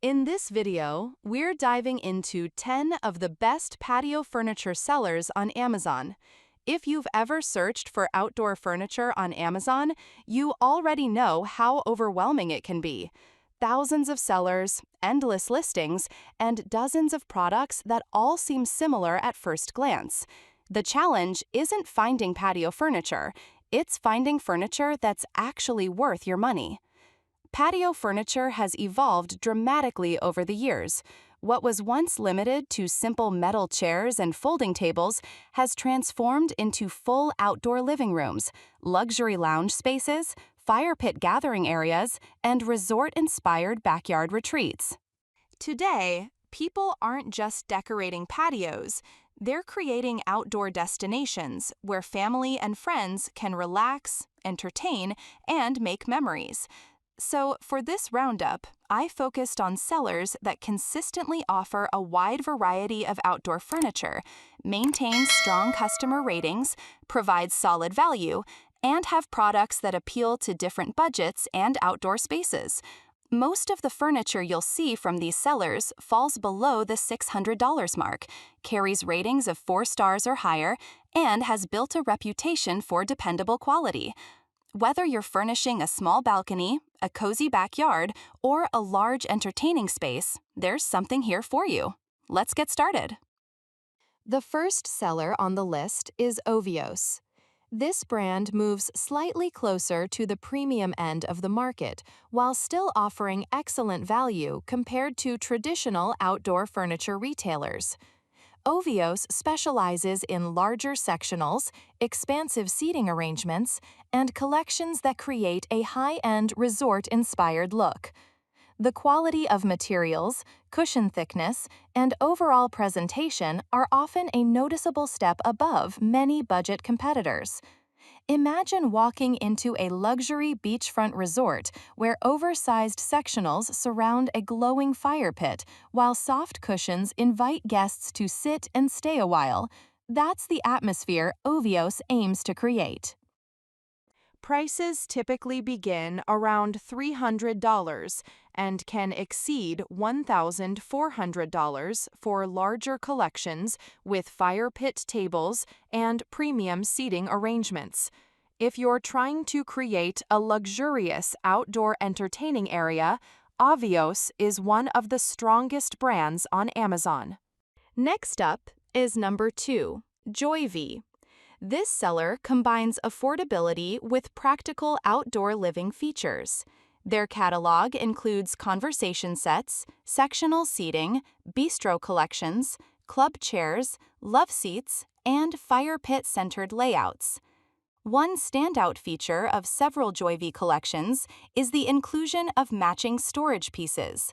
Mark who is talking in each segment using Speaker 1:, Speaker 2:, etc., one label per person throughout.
Speaker 1: In this video, we're diving into 10 of the best patio furniture sellers on Amazon. If you've ever searched for outdoor furniture on Amazon, you already know how overwhelming it can be. Thousands of sellers, endless listings, and dozens of products that all seem similar at first glance. The challenge isn't finding patio furniture, it's finding furniture that's actually worth your money. Patio furniture has evolved dramatically over the years. What was once limited to simple metal chairs and folding tables has transformed into full outdoor living rooms, luxury lounge spaces, fire pit gathering areas, and resort-inspired backyard retreats. Today, people aren't just decorating patios. They're creating outdoor destinations where family and friends can relax, entertain, and make memories. So for this roundup, I focused on sellers that consistently offer a wide variety of outdoor furniture, maintain strong customer ratings, provide solid value, and have products that appeal to different budgets and outdoor spaces. Most of the furniture you'll see from these sellers falls below the $600 mark, carries ratings of 4 stars or higher, and has built a reputation for dependable quality. Whether you're furnishing a small balcony, a cozy backyard, or a large entertaining space, there's something here for you. Let's get started. The first seller on the list is OIOS. This brand moves slightly closer to the premium end of the market, while still offering excellent value compared to traditional outdoor furniture retailers. OIOS specializes in larger sectionals, expansive seating arrangements, and collections that create a high-end resort-inspired look. The quality of materials, cushion thickness, and overall presentation are often a noticeable step above many budget competitors. Imagine walking into a luxury beachfront resort where oversized sectionals surround a glowing fire pit, while soft cushions invite guests to sit and stay a while. That's the atmosphere OIOS aims to create. Prices typically begin around $300 and can exceed $1,400 for larger collections with fire pit tables and premium seating arrangements. If you're trying to create a luxurious outdoor entertaining area, OIOS is one of the strongest brands on Amazon. Next up is number 2, 𝐗𝐤𝐵. This seller combines affordability with practical outdoor living features. Their catalog includes conversation sets, sectional seating, bistro collections, club chairs, love seats, and fire pit-centered layouts. One standout feature of several 𝐗𝐤𝐵 collections is the inclusion of matching storage pieces.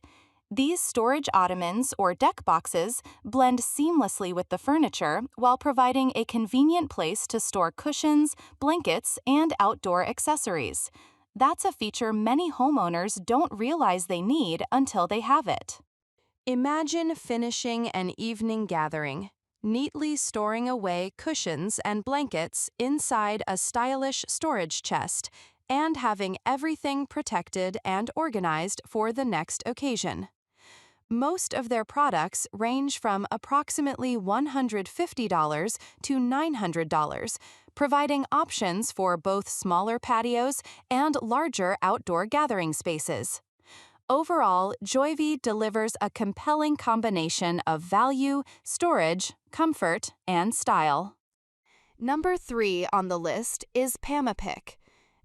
Speaker 1: These storage ottomans or deck boxes blend seamlessly with the furniture while providing a convenient place to store cushions, blankets, and outdoor accessories. That's a feature many homeowners don't realize they need until they have it. Imagine finishing an evening gathering, neatly storing away cushions and blankets inside a stylish storage chest, and having everything protected and organized for the next occasion. Most of their products range from approximately $150 to $900, providing options for both smaller patios and larger outdoor gathering spaces. Overall, 𝐗𝐤𝐵 delivers a compelling combination of value, storage, comfort, and style. Number 3 on the list is Pameick.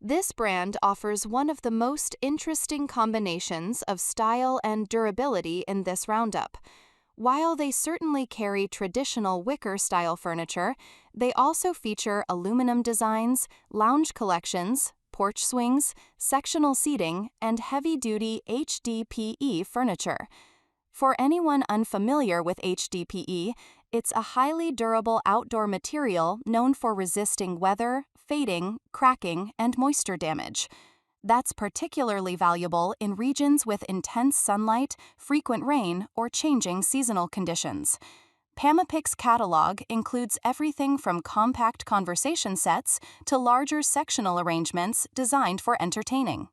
Speaker 1: This brand offers one of the most interesting combinations of style and durability in this roundup. While they certainly carry traditional wicker-style furniture, they also feature aluminum designs, lounge collections, porch swings, sectional seating, and heavy-duty HDPE furniture. For anyone unfamiliar with HDPE, it's a highly durable outdoor material known for resisting weather, fading, cracking, and moisture damage. That's particularly valuable in regions with intense sunlight, frequent rain, or changing seasonal conditions. Pameick's catalog includes everything from compact conversation sets to larger sectional arrangements designed for entertaining.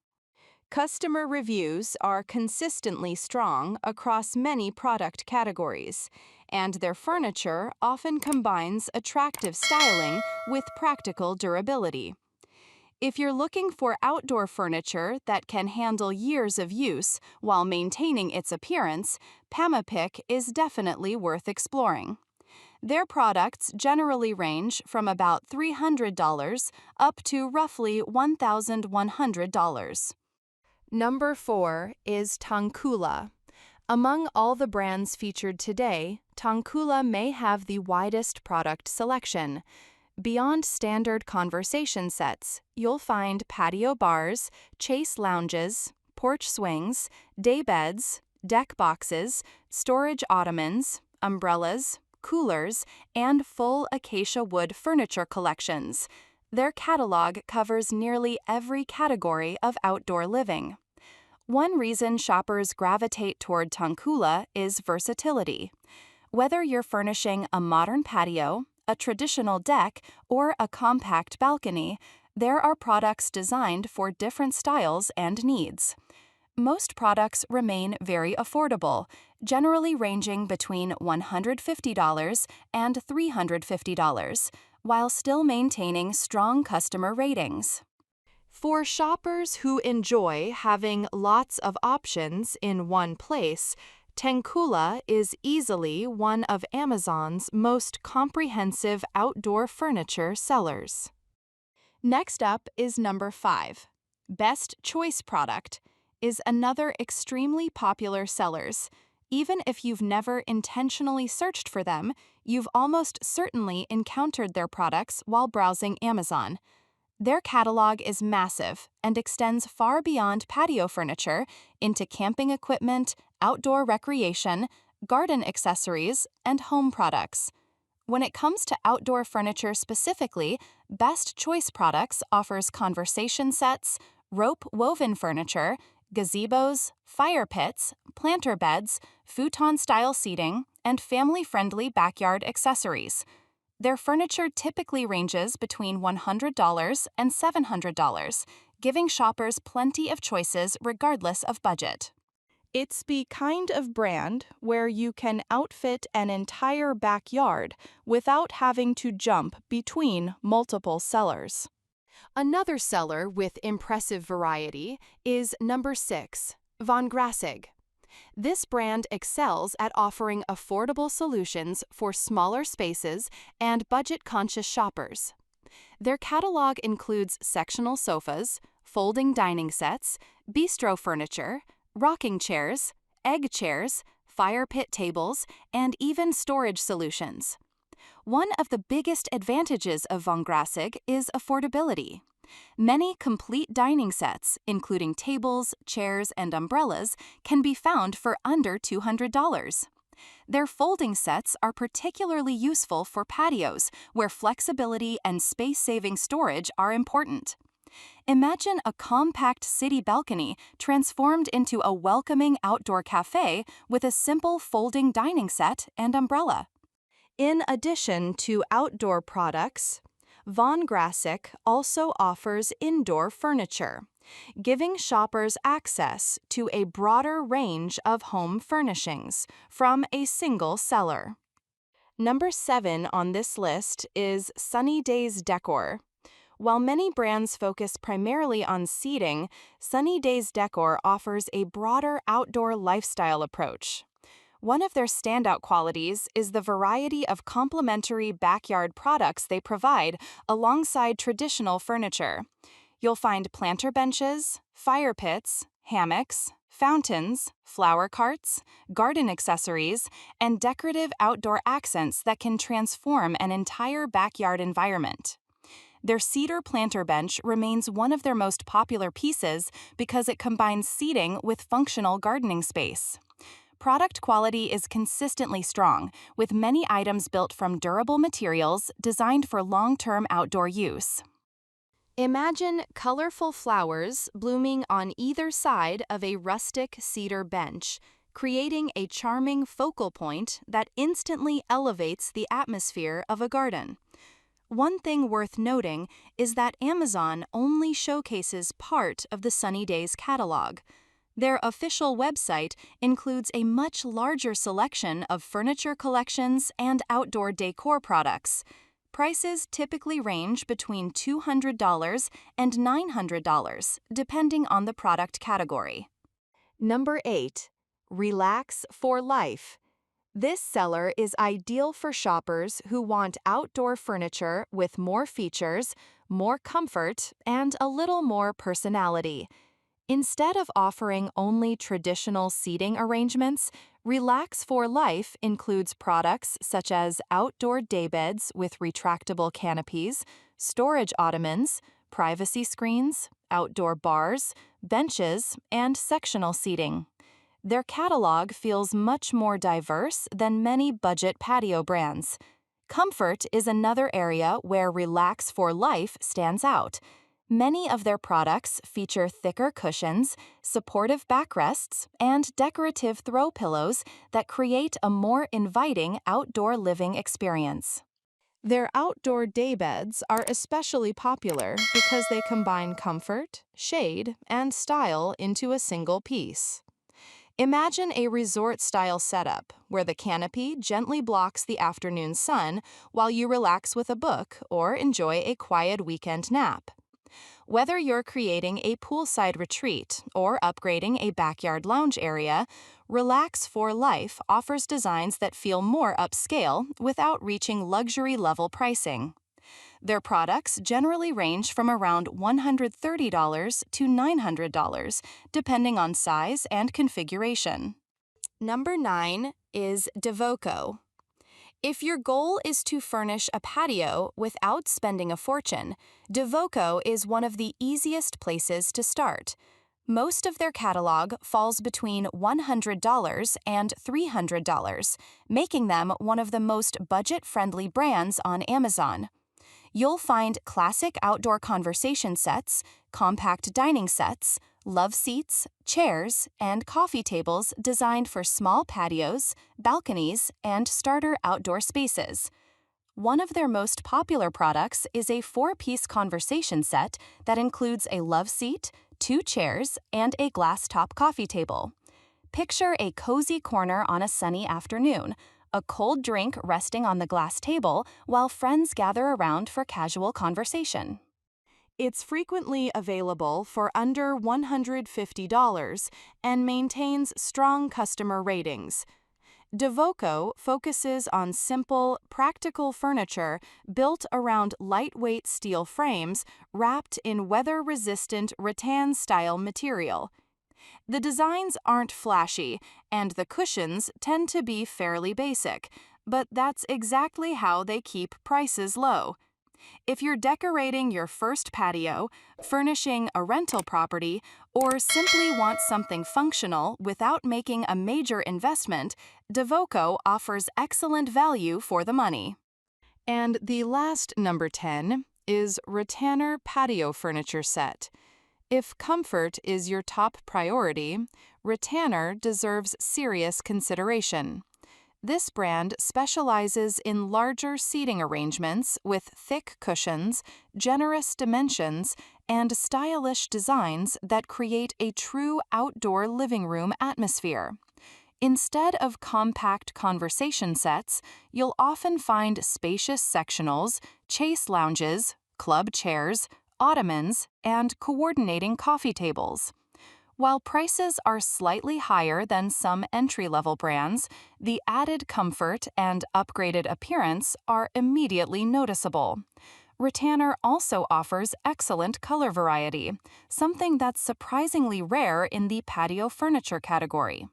Speaker 1: Customer reviews are consistently strong across many product categories, and their furniture often combines attractive styling with practical durability. If you're looking for outdoor furniture that can handle years of use while maintaining its appearance, Pameick is definitely worth exploring. Their products generally range from about $300 up to roughly $1,100. Number 4 is Tonula. Among all the brands featured today, Tonula may have the widest product selection. Beyond standard conversation sets, you'll find patio bars, chase lounges, porch swings, day beds, deck boxes, storage ottomans, umbrellas, coolers, and full acacia wood furniture collections. Their catalog covers nearly every category of outdoor living. One reason shoppers gravitate toward Tonula is versatility. Whether you're furnishing a modern patio, a traditional deck, or a compact balcony, there are products designed for different styles and needs. Most products remain very affordable, generally ranging between $150 and $350, while still maintaining strong customer ratings. For shoppers who enjoy having lots of options in one place, Tonula is easily one of Amazon's most comprehensive outdoor furniture sellers. Next up is number 5. Best Choice Product is another extremely popular sellers. Even if you've never intentionally searched for them, you've almost certainly encountered their products while browsing Amazon. Their catalog is massive and extends far beyond patio furniture into camping equipment, outdoor recreation, garden accessories, and home products. When it comes to outdoor furniture specifically, Best Choice Products offers conversation sets, rope woven furniture, gazebos, fire pits, planter beds, futon-style seating, and family-friendly backyard accessories. Their furniture typically ranges between $100 and $700, giving shoppers plenty of choices regardless of budget. It's the kind of brand where you can outfit an entire backyard without having to jump between multiple sellers. Another seller with impressive variety is number 6, Vongrass. This brand excels at offering affordable solutions for smaller spaces and budget-conscious shoppers. Their catalog includes sectional sofas, folding dining sets, bistro furniture, rocking chairs, egg chairs, fire pit tables, and even storage solutions. One of the biggest advantages of Vongrass is affordability. Many complete dining sets, including tables, chairs, and umbrellas, can be found for under $200. Their folding sets are particularly useful for patios where flexibility and space-saving storage are important. Imagine a compact city balcony transformed into a welcoming outdoor cafe with a simple folding dining set and umbrella. In addition to outdoor products, Vongrass also offers indoor furniture, giving shoppers access to a broader range of home furnishings from a single seller. Number 7 on this list is Sunny Days Decor. While many brands focus primarily on seating, Sunny Days Decor offers a broader outdoor lifestyle approach. One of their standout qualities is the variety of complementary backyard products they provide alongside traditional furniture. You'll find planter benches, fire pits, hammocks, fountains, flower carts, garden accessories, and decorative outdoor accents that can transform an entire backyard environment. Their cedar planter bench remains one of their most popular pieces because it combines seating with functional gardening space. Product quality is consistently strong, with many items built from durable materials designed for long-term outdoor use. Imagine colorful flowers blooming on either side of a rustic cedar bench, creating a charming focal point that instantly elevates the atmosphere of a garden. One thing worth noting is that Amazon only showcases part of the Sunny Days catalog. Their official website includes a much larger selection of furniture collections and outdoor decor products. Prices typically range between $200 and $900, depending on the product category. Number 8. Relax for Life. This seller is ideal for shoppers who want outdoor furniture with more features, more comfort, and a little more personality. Instead of offering only traditional seating arrangements, Relax for Life includes products such as outdoor daybeds with retractable canopies, storage ottomans, privacy screens, outdoor bars, benches, and sectional seating. Their catalog feels much more diverse than many budget patio brands. Comfort is another area where Relax for Life stands out. Many of their products feature thicker cushions, supportive backrests, and decorative throw pillows that create a more inviting outdoor living experience. Their outdoor daybeds are especially popular because they combine comfort, shade, and style into a single piece. Imagine a resort-style setup where the canopy gently blocks the afternoon sun while you relax with a book or enjoy a quiet weekend nap. Whether you're creating a poolside retreat or upgrading a backyard lounge area, Relax for Life offers designs that feel more upscale without reaching luxury-level pricing. Their products generally range from around $130 to $900, depending on size and configuration. Number 9 is DVCO. If your goal is to furnish a patio without spending a fortune, DVCO is one of the easiest places to start. Most of their catalog falls between $100 and $300, making them one of the most budget-friendly brands on Amazon. You'll find classic outdoor conversation sets, compact dining sets, love seats, chairs, and coffee tables designed for small patios, balconies, and starter outdoor spaces. One of their most popular products is a 4-piece conversation set that includes a love seat, 2 chairs, and a glass-top coffee table. Picture a cozy corner on a sunny afternoon, a cold drink resting on the glass table while friends gather around for casual conversation. It's frequently available for under $150 and maintains strong customer ratings. DVCO focuses on simple, practical furniture built around lightweight steel frames wrapped in weather-resistant rattan-style material. The designs aren't flashy, and the cushions tend to be fairly basic, but that's exactly how they keep prices low. If you're decorating your first patio, furnishing a rental property, or simply want something functional without making a major investment, DVCO offers excellent value for the money. And the last number 10 is Retanner Patio Furniture Set. If comfort is your top priority, Retanner deserves serious consideration. This brand specializes in larger seating arrangements with thick cushions, generous dimensions, and stylish designs that create a true outdoor living room atmosphere. Instead of compact conversation sets, you'll often find spacious sectionals, chase lounges, club chairs, ottomans, and coordinating coffee tables. While prices are slightly higher than some entry-level brands, the added comfort and upgraded appearance are immediately noticeable. Retanner also offers excellent color variety, something that's surprisingly rare in the patio furniture category.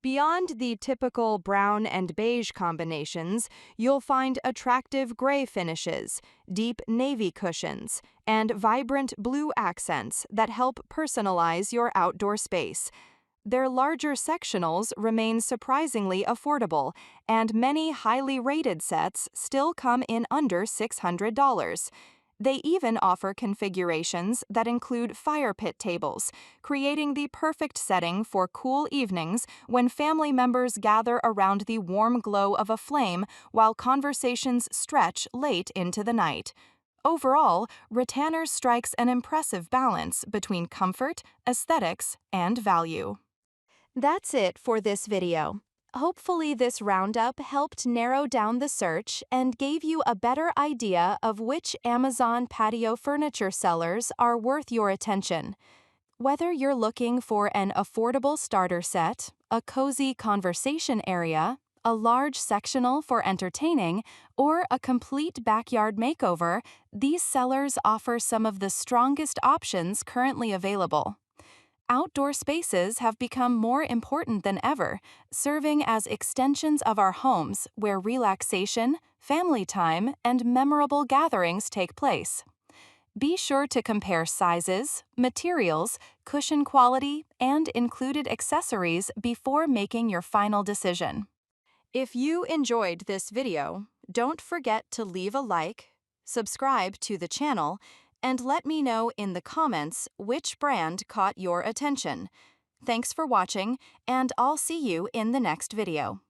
Speaker 1: Beyond the typical brown and beige combinations, you'll find attractive gray finishes, deep navy cushions, and vibrant blue accents that help personalize your outdoor space. Their larger sectionals remain surprisingly affordable, and many highly rated sets still come in under $600. They even offer configurations that include fire pit tables, creating the perfect setting for cool evenings when family members gather around the warm glow of a flame while conversations stretch late into the night. Overall, Retanner strikes an impressive balance between comfort, aesthetics, and value. That's it for this video. Hopefully this roundup helped narrow down the search and gave you a better idea of which Amazon patio furniture sellers are worth your attention. Whether you're looking for an affordable starter set, a cozy conversation area, a large sectional for entertaining, or a complete backyard makeover, these sellers offer some of the strongest options currently available. Outdoor spaces have become more important than ever, serving as extensions of our homes where relaxation, family time, and memorable gatherings take place. Be sure to compare sizes, materials, cushion quality, and included accessories before making your final decision. If you enjoyed this video, don't forget to leave a like, subscribe to the channel, and let me know in the comments which brand caught your attention. Thanks for watching, and I'll see you in the next video.